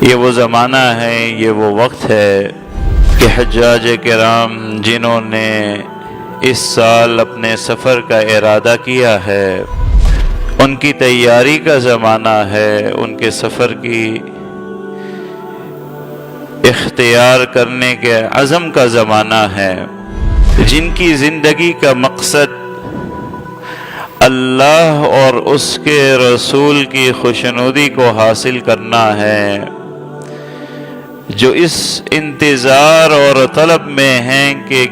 یہ وہ زمانہ ہے، یہ وہ وقت ہے کہ حجاج کرام جنہوں نے اس سال اپنے سفر کا ارادہ کیا ہے، ان کی تیاری کا زمانہ ہے، ان کے سفر کی اختیار کرنے کے عزم کا زمانہ ہے، جن کی زندگی کا مقصد اللہ اور اس کے رسول کی خوشنودی کو حاصل کرنا ہے، جو اس انتظار اور طلب میں ہیں کہ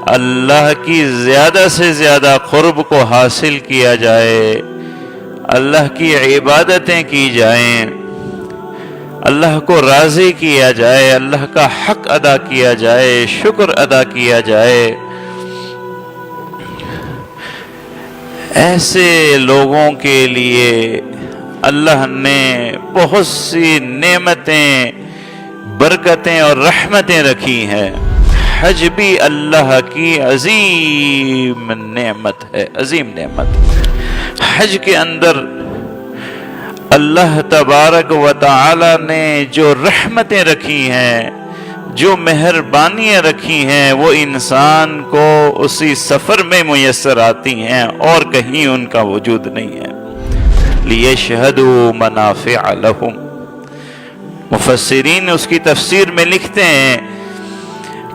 اللہ کی زیادہ سے زیادہ قرب کو حاصل کیا جائے، اللہ کی عبادتیں کی جائیں، اللہ کو راضی کیا جائے، اللہ کا حق ادا کیا جائے، شکر ادا کیا جائے۔ ایسے لوگوں کے لیے اللہ نے بہت سی نعمتیں، برکتیں اور رحمتیں رکھی ہیں۔ حج بھی اللہ کی عظیم نعمت ہے، عظیم نعمت۔ حج کے اندر اللہ تبارک و تعالی نے جو رحمتیں رکھی ہیں، جو مہربانیاں رکھی ہیں، وہ انسان کو اسی سفر میں میسر آتی ہیں اور کہیں ان کا وجود نہیں ہے۔ لِيَشْهَدُوا مَنَافِعَ لَهُمْ، مفسرین اس کی تفسیر میں لکھتے ہیں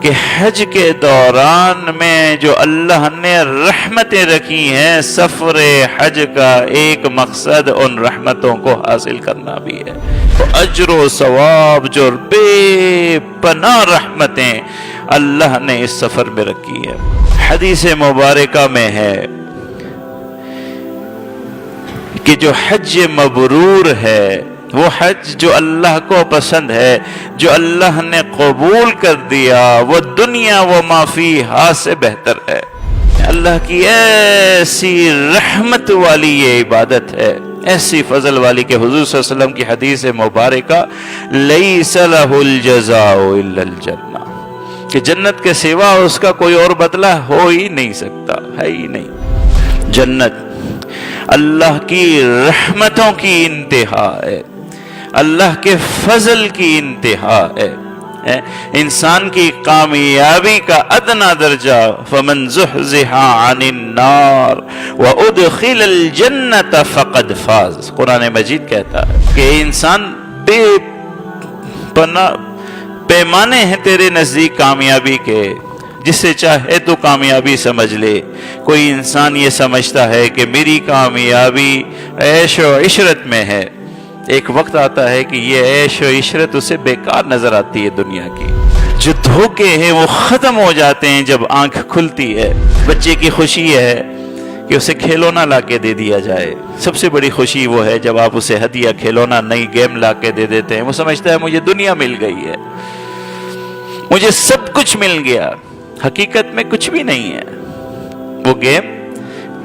کہ حج کے دوران میں جو اللہ نے رحمتیں رکھی ہیں، سفر حج کا ایک مقصد ان رحمتوں کو حاصل کرنا بھی ہے۔ تو اجر و ثواب جو بے پناہ رحمتیں اللہ نے اس سفر میں رکھی ہے۔ حدیث مبارکہ میں ہے کہ جو حج مبرور ہے، وہ حج جو اللہ کو پسند ہے، جو اللہ نے قبول کر دیا، وہ دنیا و ما فیہا سے بہتر ہے۔ اللہ کی ایسی رحمت والی یہ عبادت ہے، ایسی فضل والی کہ حضور صلی اللہ علیہ وسلم کی حدیث مبارکہ لیس لہ الجزاء الا الجنہ، کہ جنت کے سوا اس کا کوئی اور بدلہ ہو ہی نہیں سکتا، ہے ہی نہیں۔ جنت اللہ کی رحمتوں کی انتہا ہے، اللہ کے فضل کی انتہا ہے۔ انسان کی کامیابی کا ادنا درجہ فمن زحزح عن النار وادخل الجنة فقد فاز، قرآن مجید کہتا ہے کہ انسان بے پناہ پیمانے ہیں تیرے نزدیک کامیابی کے، جس سے چاہے تو کامیابی سمجھ لے۔ کوئی انسان یہ سمجھتا ہے کہ میری کامیابی عیش و عشرت میں ہے، ایک وقت آتا ہے کہ یہ عیش و عشرت اسے بیکار نظر آتی ہے دنیا کی۔ جو دھوکے ہیں وہ ختم ہو جاتے ہیں جب آنکھ کھلتی ہے۔ بچے کی خوشی ہے کہ اسے کھلونا لا کے دے دیا جائے، سب سے بڑی خوشی وہ ہے جب آپ اسے ہدیہ کھلونا نئی گیم لا کے دے دیتے ہیں۔ وہ سمجھتا ہے مجھے دنیا مل گئی ہے، مجھے سب کچھ مل گیا۔ حقیقت میں کچھ بھی نہیں ہے۔ وہ گیم،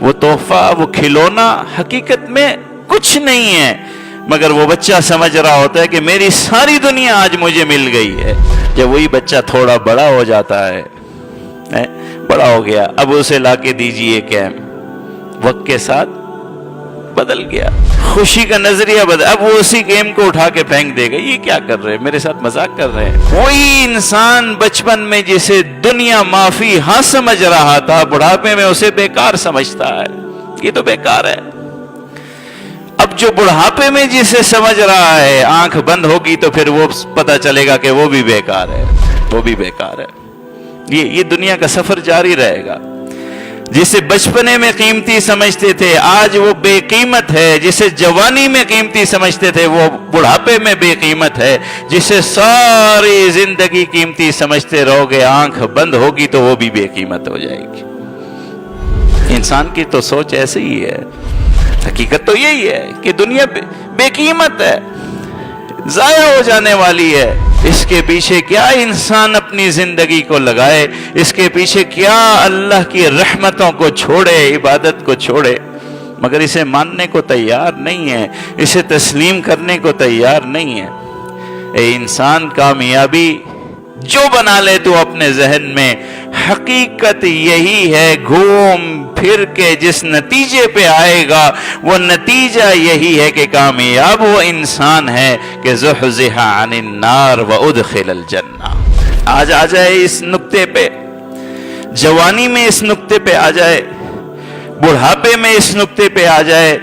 وہ تحفہ، وہ کھلونا حقیقت میں کچھ نہیں ہے، مگر وہ بچہ سمجھ رہا ہوتا ہے کہ میری ساری دنیا آج مجھے مل گئی ہے۔ جب وہی بچہ تھوڑا بڑا ہو جاتا ہے، بڑا ہو گیا، اب اسے لا کے دیجئے گیم، وقت کے ساتھ بدل گیا، خوشی کا نظریہ بدل، اب وہ اسی گیم کو اٹھا کے پھینک دے گا۔ یہ کیا کر رہے ہیں، میرے ساتھ مذاق کر رہے ہیں۔ وہی انسان بچپن میں جسے دنیا معافی ہاں سمجھ رہا تھا، بڑھاپے میں اسے بیکار سمجھتا ہے، یہ تو بیکار ہے۔ اب جو بڑھاپے میں جسے سمجھ رہا ہے، آنکھ بند ہوگی تو پھر وہ پتہ چلے گا کہ وہ بھی بیکار ہے، وہ بھی بیکار ہے۔ یہ دنیا کا سفر جاری رہے گا۔ جسے بچپنے میں قیمتی سمجھتے تھے آج وہ بے قیمت ہے، جسے جوانی میں قیمتی سمجھتے تھے وہ بڑھاپے میں بے قیمت ہے، جسے ساری زندگی قیمتی سمجھتے رہو گے، آنکھ بند ہوگی تو وہ بھی بے قیمت ہو جائے گی۔ انسان کی تو سوچ ایسے ہی ہے۔ حقیقت تو یہی ہے کہ دنیا بے قیمت ہے، ضائع ہو جانے والی ہے۔ اس کے پیچھے کیا انسان اپنی زندگی کو لگائے، اس کے پیچھے کیا اللہ کی رحمتوں کو چھوڑے، عبادت کو چھوڑے، مگر اسے ماننے کو تیار نہیں ہے، اسے تسلیم کرنے کو تیار نہیں ہے۔ اے انسان، کامیابی جو بنا لے تو اپنے ذہن میں، حقیقت یہی ہے، گھوم پھر کے جس نتیجے پہ آئے گا وہ نتیجہ یہی ہے کہ کامیاب وہ انسان ہے کہ زحزح عن النار وادخل الجنہ۔ آج آ جائے اس نقطے پہ، جوانی میں اس نقطے پہ آ جائے، بڑھاپے میں اس نقطے پہ آ جائے،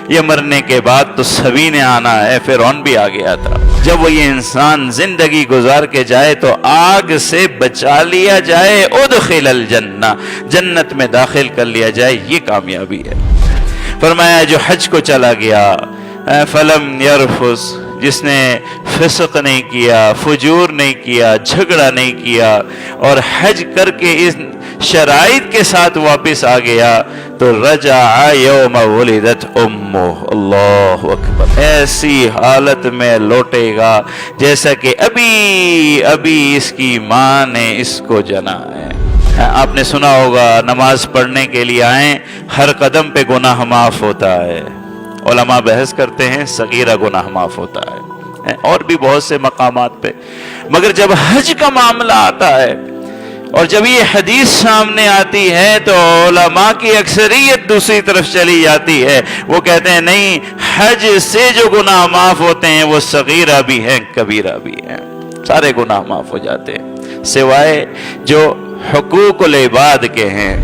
یہ مرنے کے بعد تو سبھی نے آنا ہے۔ فرعون بھی آ گیا تھا، جب وہ یہ انسان زندگی گزار کے جائے تو آگ سے بچا لیا جائے، ادخل الجنہ، جنت میں داخل کر لیا جائے، یہ کامیابی ہے۔ فرمایا جو حج کو چلا گیا، فلم یرفث، جس نے فسق نہیں کیا، فجور نہیں کیا، جھگڑا نہیں کیا، اور حج کر کے اس شرائط کے ساتھ واپس آ گیا تو رجع یوم ولدت امہ، اللہ اکبر، ایسی حالت میں لوٹے گا جیسا کہ ابھی اس کی ماں نے اس کو جنا ہے۔ آپ نے سنا ہوگا نماز پڑھنے کے لیے آئیں، ہر قدم پہ گناہ معاف ہوتا ہے، علماء بحث کرتے ہیں صغیرہ گناہ معاف ہوتا ہے، اور بھی بہت سے مقامات پہ، مگر جب حج کا معاملہ آتا ہے اور جب یہ حدیث سامنے آتی ہے تو علماء کی اکثریت دوسری طرف چلی جاتی ہے، وہ کہتے ہیں نہیں، حج سے جو گناہ معاف ہوتے ہیں وہ صغیرہ بھی ہیں کبیرہ بھی ہیں، سارے گناہ معاف ہو جاتے ہیں سوائے جو حقوق العباد کے ہیں۔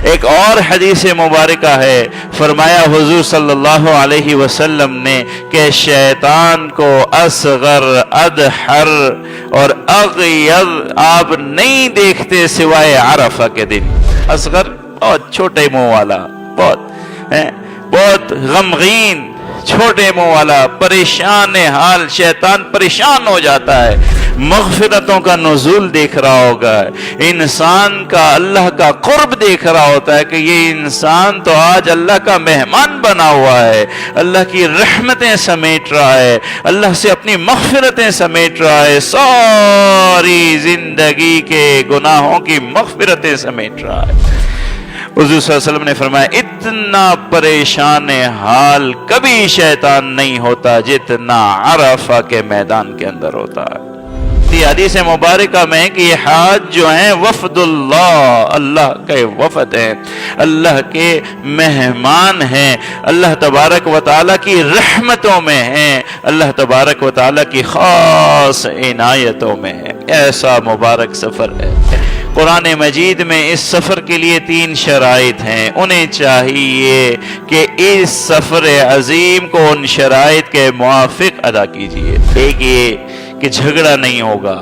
ایک اور حدیث مبارکہ ہے، فرمایا حضور صلی اللہ علیہ وسلم نے کہ شیطان کو اصغر، ادحر اور اغیظ آپ نہیں دیکھتے سوائے عرفہ کے دن۔ اصغر بہت چھوٹے منہ والا، بہت غمگین، چھوٹے منہ والا، پریشان حال، شیطان پریشان ہو جاتا ہے، مغفرتوں کا نزول دیکھ رہا ہوگا، انسان کا اللہ کا قرب دیکھ رہا ہوتا ہے کہ یہ انسان تو آج اللہ کا مہمان بنا ہوا ہے، اللہ کی رحمتیں سمیٹ رہا ہے، اللہ سے اپنی مغفرتیں سمیٹ رہا ہے، ساری زندگی کے گناہوں کی مغفرتیں سمیٹ رہا ہے۔ حضور صلی اللہ علیہ وسلم نے فرمایا اتنا پریشان حال کبھی شیطان نہیں ہوتا جتنا عرفہ کے میدان کے اندر ہوتا ہے۔ حدیث مبارکہ میں کہ یہ حاج جو ہیں وفد اللہ، اللہ کے وفد ہیں، اللہ کے مہمان ہیں، اللہ تبارک و تعالیٰ کی رحمتوں میں ہیں، اللہ تبارک و تعالیٰ کی خاص عنایتوں میں ہیں۔ ایسا مبارک سفر ہے۔ قرآن مجید میں اس سفر کے لیے 3 شرائط ہیں، انہیں چاہیے کہ اس سفر عظیم کو ان شرائط کے موافق ادا کیجیے۔ ایک یہ کہ جھگڑا نہیں ہوگا،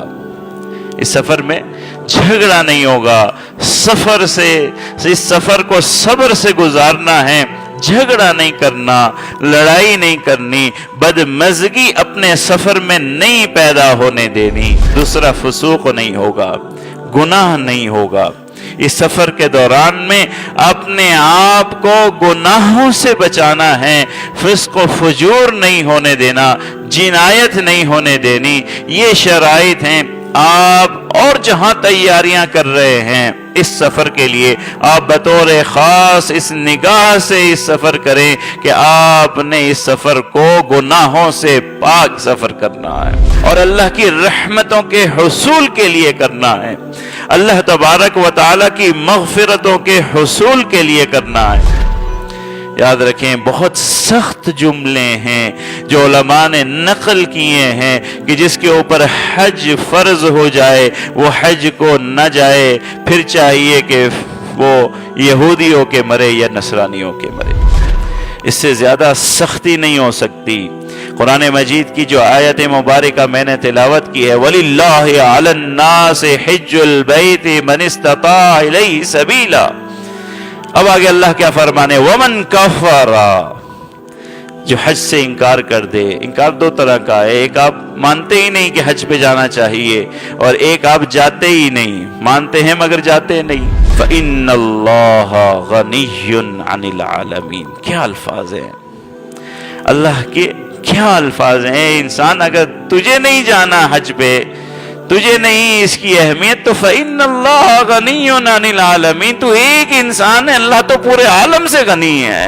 اس سفر میں جھگڑا نہیں ہوگا، اس سفر کو صبر سے گزارنا ہے، جھگڑا نہیں کرنا، لڑائی نہیں کرنی، بدمزگی اپنے سفر میں نہیں پیدا ہونے دینی۔ دوسرا فسوق نہیں ہوگا، گناہ نہیں ہوگا۔ اس سفر کے دوران میں اپنے آپ کو گناہوں سے بچانا ہے، فسق و فجور نہیں ہونے دینا، جنایت نہیں ہونے دینی، یہ شرائط ہیں۔ آپ اور جہاں تیاریاں کر رہے ہیں اس سفر کے لیے، آپ بطور خاص اس نگاہ سے اس سفر کریں کہ آپ نے اس سفر کو گناہوں سے پاک سفر کرنا ہے اور اللہ کی رحمتوں کے حصول کے لیے کرنا ہے، اللہ تبارک و تعالیٰ کی مغفرتوں کے حصول کے لیے کرنا ہے۔ یاد رکھیں بہت سخت جملے ہیں جو علماء نے نقل کیے ہیں کہ جس کے اوپر حج فرض ہو جائے وہ حج کو نہ جائے، پھر چاہیے کہ وہ یہودیوں کے مرے یا نصرانیوں کے مرے۔ اس سے زیادہ سختی نہیں ہو سکتی۔ قرآن مجید کی جو آیت مبارکہ میں نے تلاوت کی ہے وَلِلَّهِ عَلَى النَّاسِ حِجُّ الْبَيْتِ مَنِ اسْتَطَاعَ إِلَيْهِ سَبِيلًا۔ اب آگے اللہ کیا فرمانے وَمَنْ كَفَرَ، جو حج سے انکار کر دے۔ انکار 2 طرح کا ہے، ایک آپ مانتے ہی نہیں کہ حج پہ جانا چاہیے، اور ایک آپ جاتے ہی نہیں، مانتے ہیں مگر جاتے نہیں۔ فَإِنَّ اللَّهَ غَنِيٌّ عَنِ الْعَالَمِينَ۔ کیا الفاظ ہیں اللہ کے، کیا الفاظ ہیں۔ انسان اگر تجھے نہیں جانا حج پہ، تجھے نہیں اس کی اہمیت، تو فَإِنَّ اللَّهَ غَنِيٌّ عَنِ الْعَالَمِينَ، تو ایک انسان ہے، اللہ تو پورے عالم سے غنی ہے۔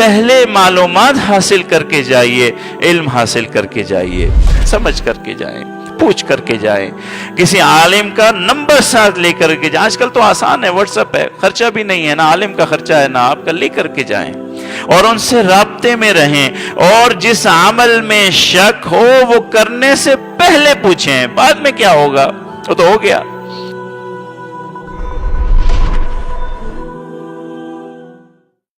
پہلے معلومات حاصل کر کے جائیے، علم حاصل کر کے جائیے، سمجھ کر کے جائیں، پوچھ کر کے جائیں، کسی عالم کا نمبر ساتھ لے کر کے جائیں۔ آج کل تو آسان ہے، واٹس ایپ ہے، خرچہ بھی نہیں ہے، نہ عالم کا خرچہ ہے نہ آپ کا، لے کر کے جائیں اور ان سے رابطے میں رہیں، اور جس عمل میں شک ہو وہ کرنے سے پہلے پوچھیں، بعد میں کیا ہوگا وہ تو ہو گیا۔